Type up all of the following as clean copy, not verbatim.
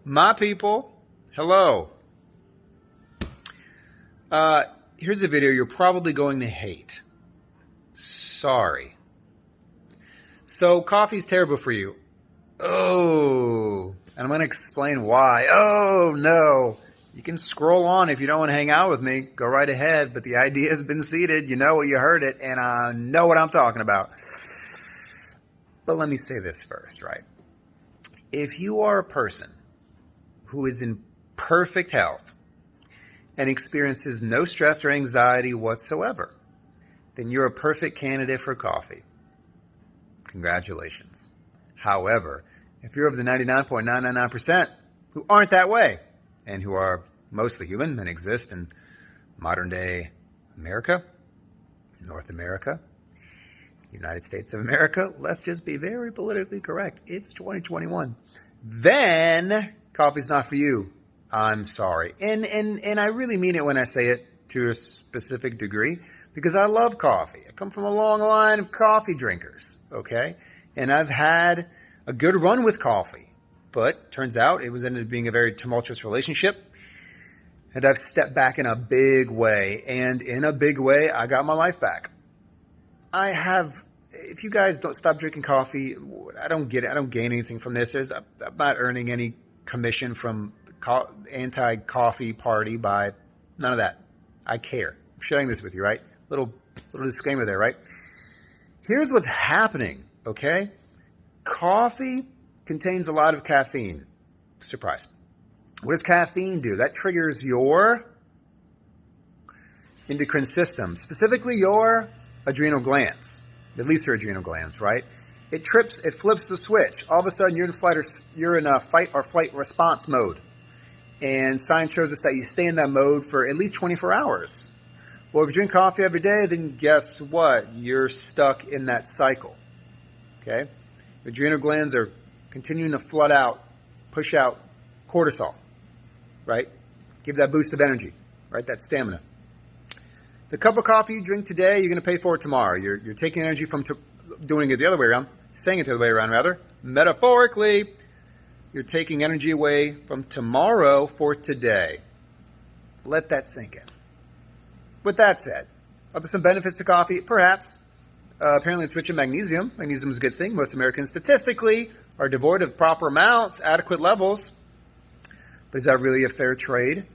My people, hello. Here's a video you're probably going to hate. Sorry. So coffee's terrible for you. Oh, and I'm going to explain why. Oh, no. You can scroll on if you don't want to hang out with me. Go right ahead, but the idea has been seeded. You know it, you heard it, and I know what I'm talking about. But let me say this first, right? If you are a person who is in perfect health and experiences no stress or anxiety whatsoever, then you're a perfect candidate for coffee. Congratulations. However, if you're of the 99.999% who aren't that way and who are mostly human and exist in modern day America, North America, United States of America, let's just be very politically correct. It's 2021. Then coffee's not for you. I'm sorry. And I really mean it when I say it to a specific degree because I love coffee. I come from a long line of coffee drinkers, okay? And I've had a good run with coffee. But turns out it was ended up being a very tumultuous relationship. And I've stepped back in a big way. And in a big way, I got my life back. If you guys don't stop drinking coffee, I don't get it. I don't gain anything from this. I'm not earning any commission from the anti-coffee party by none of that. I care. I'm sharing this with you, right? Little disclaimer there, right? Here's what's happening, okay? Coffee contains a lot of caffeine. Surprise. What does caffeine do? That triggers your endocrine system, specifically your adrenal glands. At least your adrenal glands, right? It flips the switch. All of a sudden, you're in a fight or flight response mode. And science shows us that you stay in that mode for at least 24 hours. Well, if you drink coffee every day, then guess what? You're stuck in that cycle. Okay? The adrenal glands are continuing to push out cortisol, right? Give that boost of energy, right? That stamina. The cup of coffee you drink today, you're going to pay for it tomorrow. You're taking energy from doing it the other way around, saying it the other way around, rather. Metaphorically, you're taking energy away from tomorrow for today. Let that sink in. With that said, are there some benefits to coffee? Perhaps. Apparently it's rich in magnesium. Magnesium is a good thing. Most Americans statistically are devoid of proper amounts, adequate levels. But is that really a fair trade?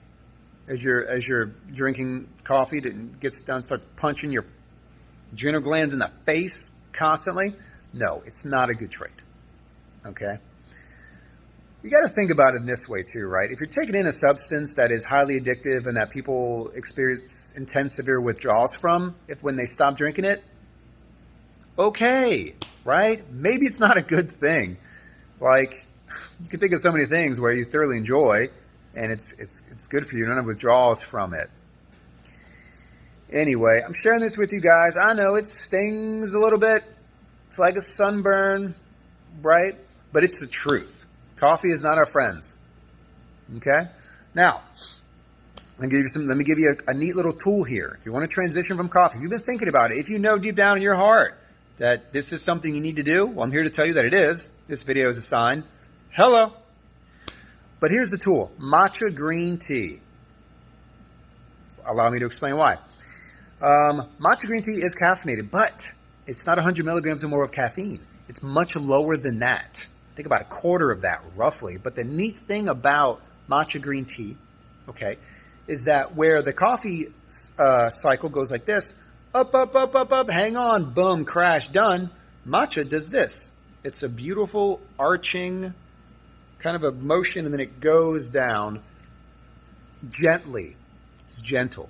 As you're drinking coffee, it gets down, starts punching your adrenal glands in the face constantly? No, it's not a good trade. Okay? You got to think about it in this way too, right? If you're taking in a substance that is highly addictive and that people experience intense, severe withdrawals from, when they stop drinking it, okay, right? Maybe it's not a good thing. Like, you can think of so many things where you thoroughly enjoy, and it's good for you. You don't have withdrawals from it. Anyway, I'm sharing this with you guys. I know it stings a little bit. It's like a sunburn, right? But it's the truth. Coffee is not our friends. Okay? Now, let me give you a neat little tool here. If you want to transition from coffee, if you've been thinking about it, if you know deep down in your heart that this is something you need to do, well, I'm here to tell you that it is. This video is a sign. Hello. But here's the tool. Matcha green tea. Allow me to explain why. Matcha green tea is caffeinated, but it's not 100 milligrams or more of caffeine. It's much lower than that. Think about a quarter of that, roughly. But the neat thing about matcha green tea, okay, is that where the coffee cycle goes like this, up, up, up, up, up, hang on, boom, crash, done. Matcha does this. It's a beautiful arching kind of a motion, and then it goes down gently. It's gentle.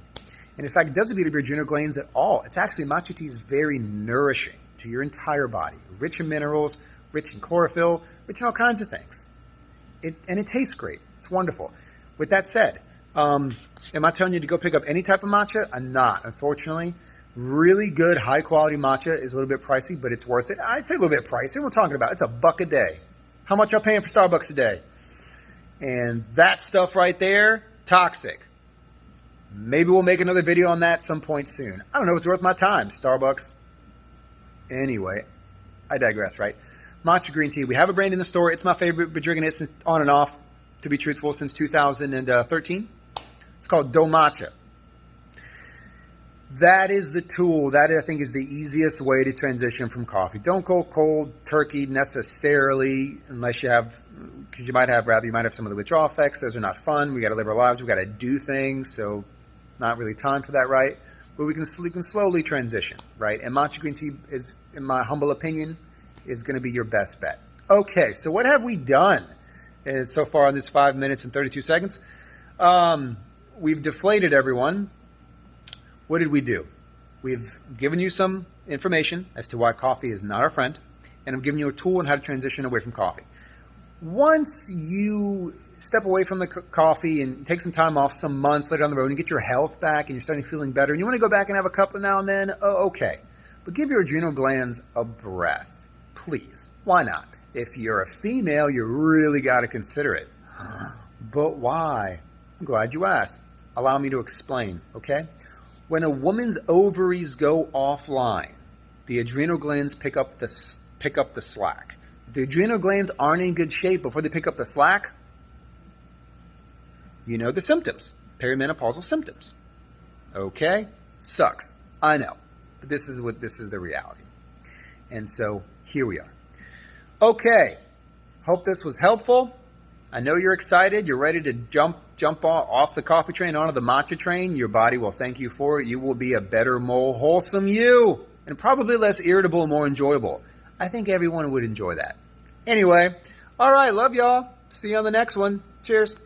And in fact, it doesn't beat up your adrenal glands at all. It's actually, matcha tea is very nourishing to your entire body. Rich in minerals, rich in chlorophyll, rich in all kinds of things. And it tastes great. It's wonderful. With that said, am I telling you to go pick up any type of matcha? I'm not, unfortunately. Really good, high-quality matcha is a little bit pricey, but it's worth it. I say a little bit pricey. We're talking about it's $1 a day. How much y'all paying for Starbucks a day? And that stuff right there, toxic. Maybe we'll make another video on that some point soon. I don't know if it's worth my time. Starbucks. Anyway, I digress, right? Matcha green tea. We have a brand in the store. It's my favorite. Been drinking it since on and off. to be truthful, since 2013. It's called Matcha. That is the tool. That, I think, is the easiest way to transition from coffee. Don't go cold turkey necessarily, unless you have, because you might have some of the withdrawal effects. Those are not fun. We got to live our lives. We got to do things. So, not really time for that, right? But we can slowly transition, right? And matcha green tea is, in my humble opinion, is going to be your best bet. Okay, so what have we done so far on this 5 minutes and 32 seconds? We've deflated everyone. What did we do? We've given you some information as to why coffee is not our friend, and I've given you a tool on how to transition away from coffee. Once you step away from the coffee and take some time off, some months later down the road, and get your health back and you're starting feeling better, and you want to go back and have a cup now and then, okay. But give your adrenal glands a breath, please. Why not? If you're a female, you really got to consider it. But why? I'm glad you asked. Allow me to explain, okay? When a woman's ovaries go offline, the adrenal glands pick up the slack. If the adrenal glands aren't in good shape before they pick up the slack, you know the symptoms, perimenopausal symptoms. Okay? Sucks. I know. But this is the reality. And so here we are. Okay. Hope this was helpful. I know you're excited. You're ready to jump off the coffee train onto the matcha train. Your body will thank you for it. You will be a better, more wholesome you, and probably less irritable and more enjoyable. I think everyone would enjoy that. Anyway, all right, love y'all. See you on the next one. Cheers.